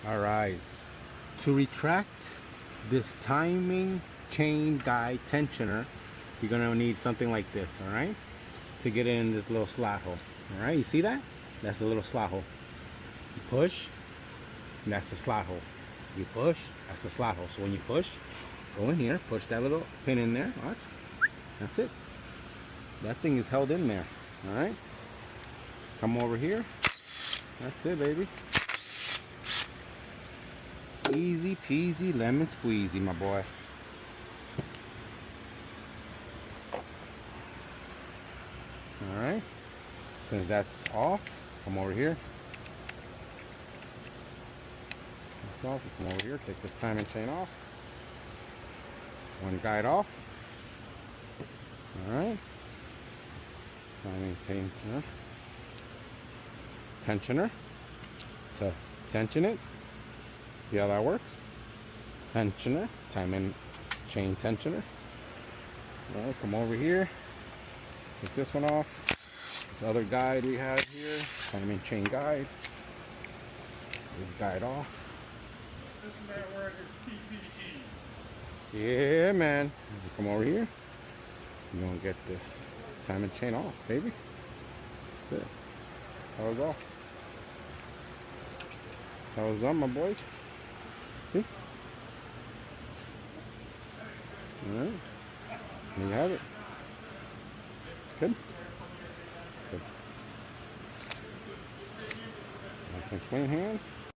All right. To retract this timing chain guide tensioner, you're gonna need something like this, all right? To get it in this little slot hole. All right, you see that? That's the little slot hole. You push, and that's the slot hole. You push, that's the slot hole. So when you push, go in here, push that little pin in there. Watch. That's it. That thing is held in there. All right. Come over here. That's it, baby. Easy peasy lemon squeezy, my boy. All right. Since that's off, come over here. That's off. You come over here. Take this timing chain off. One guide off. All right. Timing chain tensioner to tension it. See how that works? Tensioner, timing chain tensioner. All right, come over here. Take this one off. This other guide we have here, timing chain guide. This guide off. This man wearing his PPE. Yeah, man. You come over here. You're gonna get this timing chain off, baby. That's it. That's how it's off. That's how it's done, my boys. See? Alright. There you have it. Good? Good. Nice and clean hands.